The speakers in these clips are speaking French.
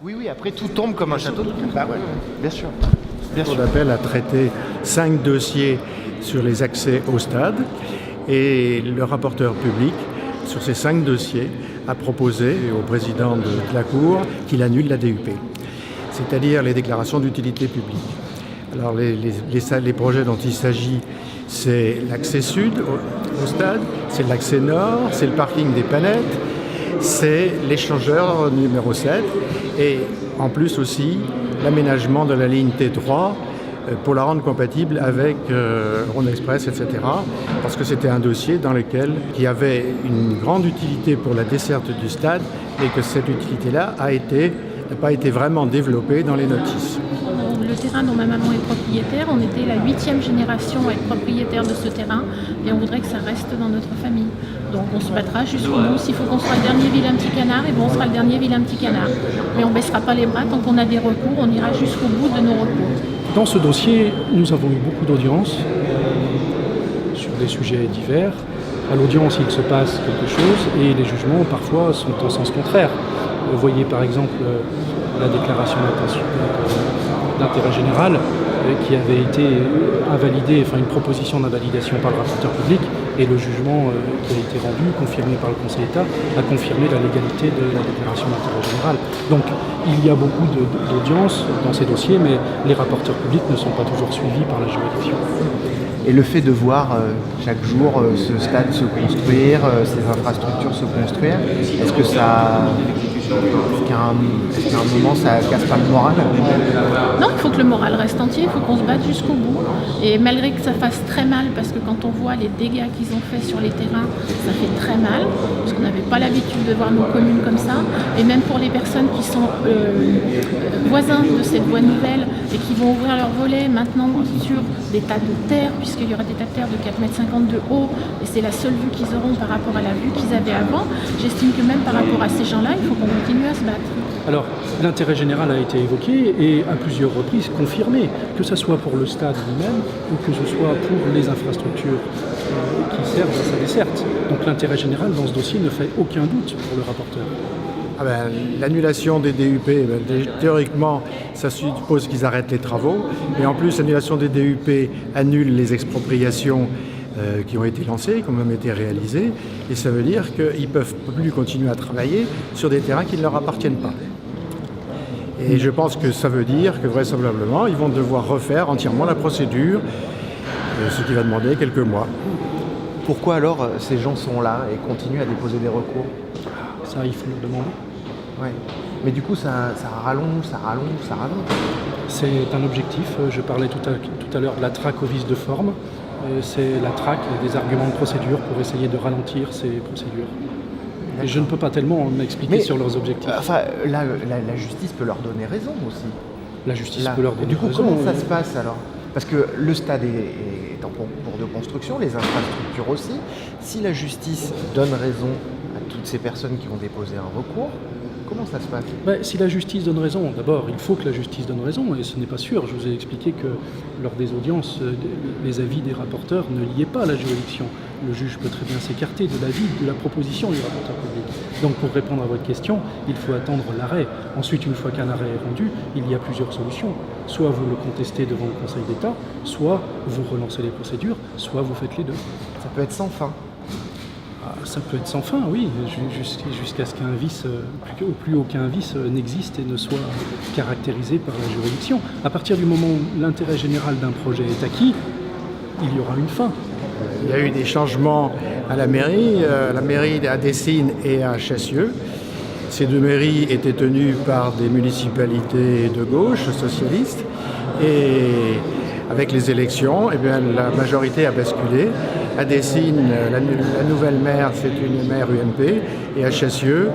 Oui, oui, après tout tombe comme un château de cartes. Bah ouais, bien sûr. Bien La Cour sûr. d'appel a traité 5 dossiers sur les accès au stade et le rapporteur public, sur ces 5 dossiers, a proposé au président de la Cour qu'il annule la DUP, c'est-à-dire les déclarations d'utilité publique. Alors les projets dont il s'agit, c'est l'accès sud au stade, c'est l'accès nord, c'est le parking des Panettes, c'est l'échangeur numéro 7 et en plus aussi l'aménagement de la ligne T3 pour la rendre compatible avec Rhône Express, etc. Parce que c'était un dossier dans lequel il y avait une grande utilité pour la desserte du stade et que cette utilité-là n'a pas été vraiment développée dans les notices. Le terrain dont ma maman est propriétaire, on était la 8e génération à être propriétaire de ce terrain et on voudrait que ça reste dans notre famille. Donc on se battra jusqu'au bout. S'il faut qu'on soit le dernier vilain petit canard, et bon, on sera le dernier vilain petit canard. Mais on ne baissera pas les bras tant qu'on a des recours, on ira jusqu'au bout de nos recours. Dans ce dossier, nous avons eu beaucoup d'audiences sur des sujets divers. À l'audience, il se passe quelque chose et les jugements parfois sont en sens contraire. Vous voyez par exemple la déclaration d'intérêt général qui avait été invalidée, enfin une proposition d'invalidation par le rapporteur public, et le jugement qui a été rendu, confirmé par le Conseil d'État, a confirmé la légalité de la déclaration d'intérêt général. Donc il y a beaucoup d'audiences dans ces dossiers, mais les rapporteurs publics ne sont pas toujours suivis par la juridiction. Et le fait de voir chaque jour ce stade se construire, ces infrastructures se construire, est-ce qu'à un moment ça casse pas le moral? Non, il faut que le moral reste entier, il faut qu'on se batte jusqu'au bout. Et malgré que ça fasse très mal, parce que quand on voit les dégâts qu'ils ont fait sur les terrains, ça fait très mal, parce qu'on n'avait pas l'habitude de voir nos communes comme ça. Et même pour les personnes qui sont voisins de cette voie nouvelle et qui vont ouvrir leurs volets maintenant sur des tas de terre, puisqu'il y aura des tas de terre de 4,50 m de haut, et c'est la seule vue qu'ils auront par rapport à la vue qu'ils avaient avant. J'estime que même par rapport à ces gens-là, il faut qu'on continue à se battre. Alors, l'intérêt général a été évoqué et à plusieurs reprises confirmé, que ce soit pour le stade lui-même ou que ce soit pour les infrastructures qui servent à sa desserte. Donc l'intérêt général dans ce dossier ne fait aucun doute pour le rapporteur. L'annulation des DUP, théoriquement, ça suppose qu'ils arrêtent les travaux. Et en plus, l'annulation des DUP annule les expropriations qui ont été lancées, qui ont même été réalisées. Et ça veut dire qu'ils ne peuvent plus continuer à travailler sur des terrains qui ne leur appartiennent pas. Et je pense que ça veut dire que vraisemblablement, ils vont devoir refaire entièrement la procédure, ce qui va demander quelques mois. Pourquoi alors ces gens sont là et continuent à déposer des recours? Ça, il faut le demander. Ouais. Mais du coup, ça rallonge. C'est un objectif. Je parlais tout à l'heure de la traque au vice de forme. C'est la traque des arguments de procédure pour essayer de ralentir ces procédures. Et je ne peux pas tellement m'expliquer sur leurs objectifs. Enfin, là, la justice peut leur donner raison aussi. La justice peut leur donner du coup, raison. comment ça se passe alors? Parce que le stade est en cours de construction, les infrastructures aussi. Si la justice donne raison à toutes ces personnes qui ont déposé un recours, comment ça se passe? Si la justice donne raison, d'abord, il faut que la justice donne raison, et ce n'est pas sûr. Je vous ai expliqué que lors des audiences, les avis des rapporteurs ne liaient pas la juridiction. Le juge peut très bien s'écarter de l'avis, de la proposition du rapporteur public. Donc pour répondre à votre question, il faut attendre l'arrêt. Ensuite, une fois qu'un arrêt est rendu, il y a plusieurs solutions. Soit vous le contestez devant le Conseil d'État, soit vous relancez les procédures, soit vous faites les deux. Ça peut être sans fin. Ça peut être sans fin, oui, jusqu'à ce qu'un vice, plus aucun vice n'existe et ne soit caractérisé par la juridiction. À partir du moment où l'intérêt général d'un projet est acquis, il y aura une fin. Il y a eu des changements à la mairie à Dessines et à Chassieux. Ces deux mairies étaient tenues par des municipalités de gauche, socialistes, et avec les élections, la majorité a basculé. À Dessines, la nouvelle maire, c'est une maire UMP, et à Chassieux,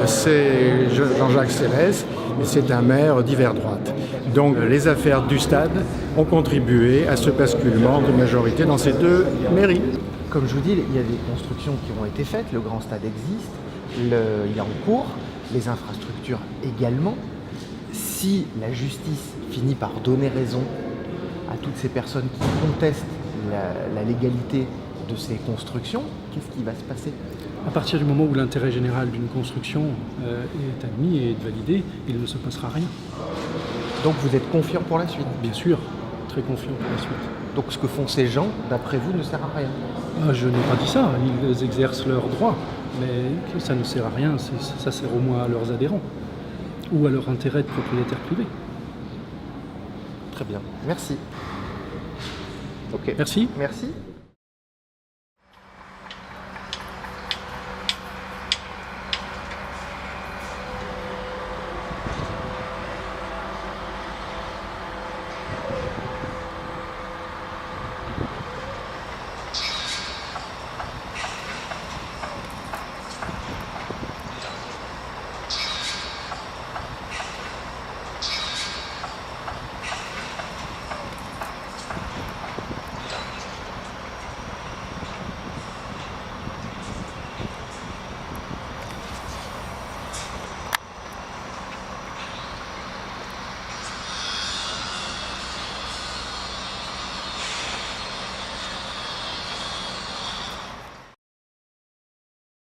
c'est Jean-Jacques Célès, et c'est un maire d'hiver droite. Donc les affaires du stade ont contribué à ce basculement de majorité dans ces deux mairies. Comme je vous dis, il y a des constructions qui ont été faites, le grand stade existe, il est en cours, les infrastructures également. Si la justice finit par donner raison à toutes ces personnes qui contestent la légalité de ces constructions, qu'est-ce qui va se passer? À partir du moment où l'intérêt général d'une construction est admis et est validé, il ne se passera rien. Donc vous êtes confiant pour la suite? Bien sûr, très confiant pour la suite. Donc ce que font ces gens, d'après vous, ne sert à rien? Je n'ai pas dit ça, ils exercent leurs droits, mais que ça ne sert à rien, ça sert au moins à leurs adhérents ou à leur intérêt de propriétaire privé. Très bien, merci. Ok. Merci. Merci.